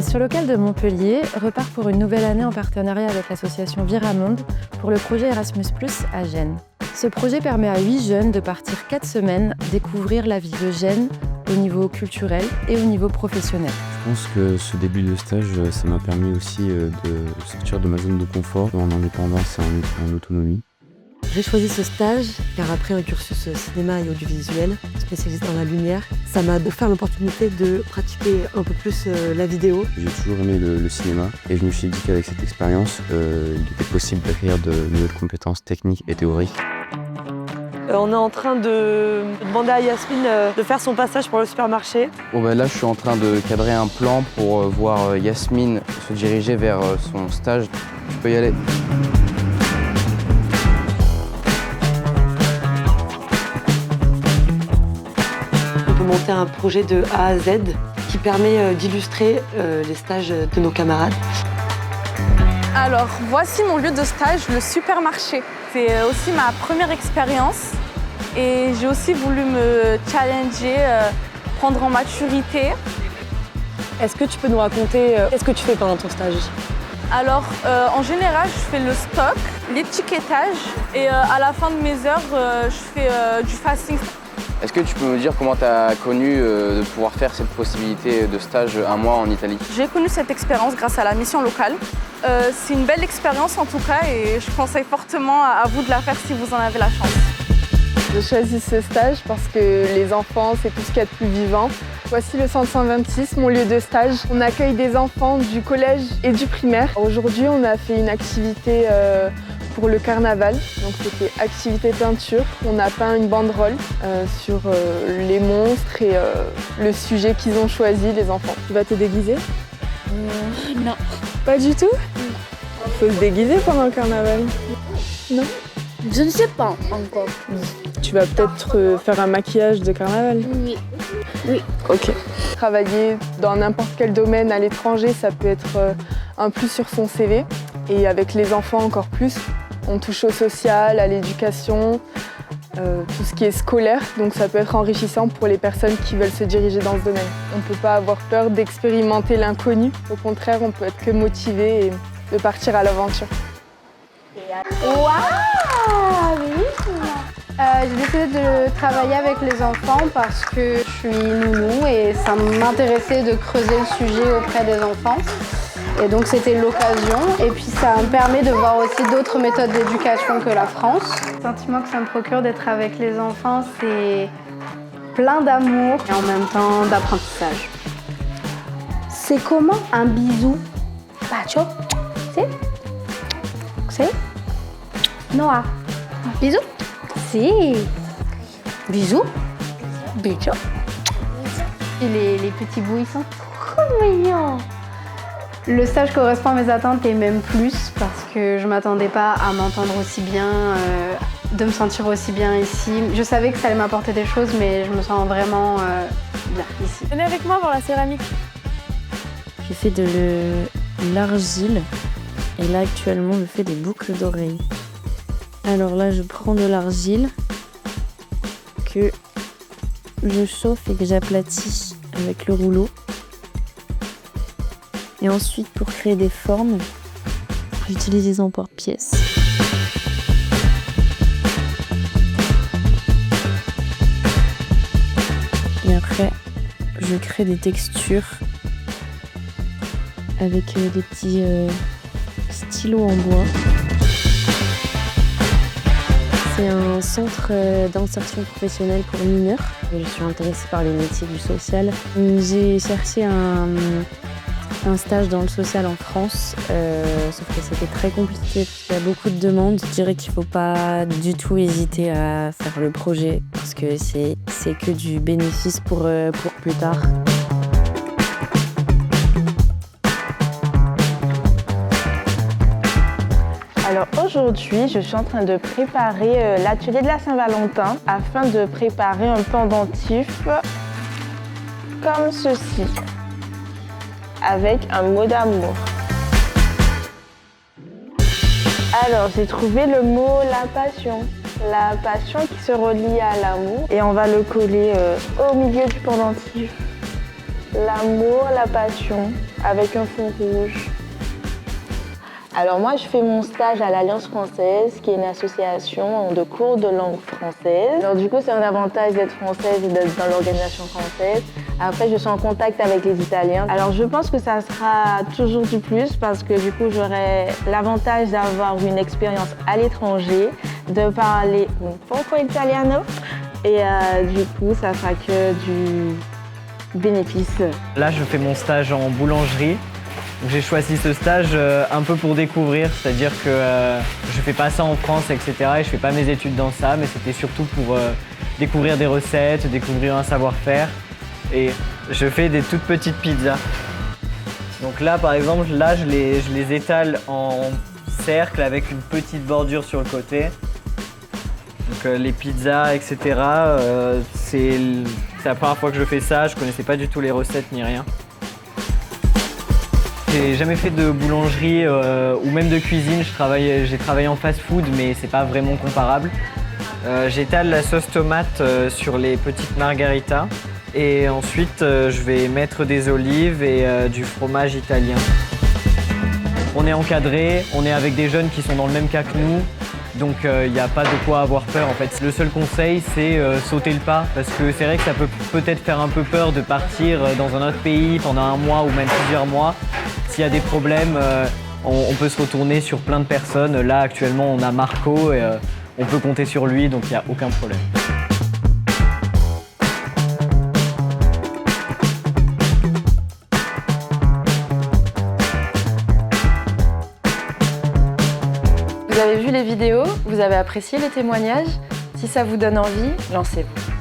L'Orchestre local de Montpellier repart pour une nouvelle année en partenariat avec l'association Viramonde pour le projet Erasmus+ à Gênes. Ce projet permet à 8 jeunes de partir 4 semaines découvrir la vie de Gênes au niveau culturel et au niveau professionnel. Je pense que ce début de stage, ça m'a permis aussi de sortir de ma zone de confort en indépendance et en autonomie. J'ai choisi ce stage car après un cursus cinéma et audiovisuel, spécialisé dans la lumière, ça m'a offert l'opportunité de pratiquer un peu plus la vidéo. J'ai toujours aimé le cinéma et je me suis dit qu'avec cette expérience, il était possible d'acquérir de nouvelles compétences techniques et théoriques. On est en train de demander à Yasmine de faire son passage pour le supermarché. Bon là, je suis en train de cadrer un plan pour voir Yasmine se diriger vers son stage. Tu peux y aller. On peut monter un projet de A à Z qui permet d'illustrer les stages de nos camarades. Alors, voici mon lieu de stage, le supermarché. C'est aussi ma première expérience et j'ai aussi voulu me challenger, prendre en maturité. Est-ce que tu peux nous raconter qu'est-ce que tu fais pendant ton stage? Alors, en général, je fais le stock, l'étiquetage et à la fin de mes heures, je fais du fasting. Est-ce que tu peux me dire comment tu as connu de pouvoir faire cette possibilité de stage un mois en Italie? J'ai connu cette expérience grâce à la mission locale. C'est une belle expérience en tout cas et je conseille fortement à vous de la faire si vous en avez la chance. J'ai choisi ce stage parce que les enfants, c'est tout ce qu'il y a de plus vivant. Voici le centre 126, mon lieu de stage. On accueille des enfants du collège et du primaire. Aujourd'hui, on a fait une activité pour le carnaval, donc c'était activité peinture. On a peint une banderole sur les monstres et le sujet qu'ils ont choisi, les enfants. Tu vas te déguiser? Non. Pas du tout? Faut se déguiser pendant le carnaval? Non? Je ne sais pas encore. Tu vas peut-être faire un maquillage de carnaval? Oui. Oui. Ok. Travailler dans n'importe quel domaine à l'étranger, ça peut être un plus sur son CV. Et avec les enfants encore plus. On touche au social, à l'éducation, tout ce qui est scolaire. Donc ça peut être enrichissant pour les personnes qui veulent se diriger dans ce domaine. On ne peut pas avoir peur d'expérimenter l'inconnu. Au contraire, on peut être que motivé et de partir à l'aventure. Waouh! J'ai décidé de travailler avec les enfants parce que je suis nounou et ça m'intéressait de creuser le sujet auprès des enfants. Et donc c'était l'occasion. Et puis ça me permet de voir aussi d'autres méthodes d'éducation que la France. Le sentiment que ça me procure d'être avec les enfants, c'est plein d'amour et en même temps d'apprentissage. C'est comment un bisou? Bacio? C'est Noah. Bisous? Si. Bisous? Bisous. Et les petits bouts, ils sont trop mignons. Le stage correspond à mes attentes et même plus parce que je ne m'attendais pas à m'entendre aussi bien, de me sentir aussi bien ici. Je savais que ça allait m'apporter des choses, mais je me sens vraiment bien ici. Venez avec moi voir la céramique. J'ai fait de l'argile et là actuellement je fais des boucles d'oreilles. Alors là je prends de l'argile que je chauffe et que j'aplatis avec le rouleau. Et ensuite, pour créer des formes, j'utilise des emporte-pièces. Et après, je crée des textures avec des petits stylos en bois. C'est un centre d'insertion professionnelle pour mineurs. Je suis intéressée par les métiers du social. J'ai cherché un stage dans le social en France, sauf que c'était très compliqué parce qu'il y a beaucoup de demandes. Je dirais qu'il ne faut pas du tout hésiter à faire le projet parce que c'est que du bénéfice pour plus tard. Alors aujourd'hui, je suis en train de préparer l'atelier de la Saint-Valentin afin de préparer un pendentif comme ceci, avec un mot d'amour. Alors, j'ai trouvé le mot la passion qui se relie à l'amour et on va le coller au milieu du pendentif. L'amour, la passion, avec un fond rouge. Alors moi, je fais mon stage à l'Alliance française, qui est une association de cours de langue française. Alors du coup, c'est un avantage d'être française et d'être dans l'organisation française. Après, je suis en contact avec les Italiens. Alors je pense que ça sera toujours du plus parce que du coup, j'aurai l'avantage d'avoir une expérience à l'étranger, de parler un poco italiano. Et du coup, ça fera que du bénéfice. Là, je fais mon stage en boulangerie. J'ai choisi ce stage un peu pour découvrir, c'est-à-dire que je fais pas ça en France, etc. Et je fais pas mes études dans ça, mais c'était surtout pour découvrir des recettes, découvrir un savoir-faire. Et je fais des toutes petites pizzas. Donc là, par exemple, là, je les étale en cercle avec une petite bordure sur le côté. Donc les pizzas, etc. C'est la première fois que je fais ça, je connaissais pas du tout les recettes ni rien. J'ai jamais fait de boulangerie ou même de cuisine, j'ai travaillé en fast-food mais c'est pas vraiment comparable. J'étale la sauce tomate sur les petites margaritas et ensuite je vais mettre des olives et du fromage italien. On est encadré, on est avec des jeunes qui sont dans le même cas que nous, donc il n'y a pas de quoi avoir peur en fait. Le seul conseil c'est sauter le pas parce que c'est vrai que ça peut peut-être faire un peu peur de partir dans un autre pays pendant un mois ou même plusieurs mois. S'il y a des problèmes, on peut se retourner sur plein de personnes. Là, actuellement, on a Marco et on peut compter sur lui, donc il n'y a aucun problème. Vous avez vu les vidéos, vous avez apprécié les témoignages. Si ça vous donne envie, lancez-vous.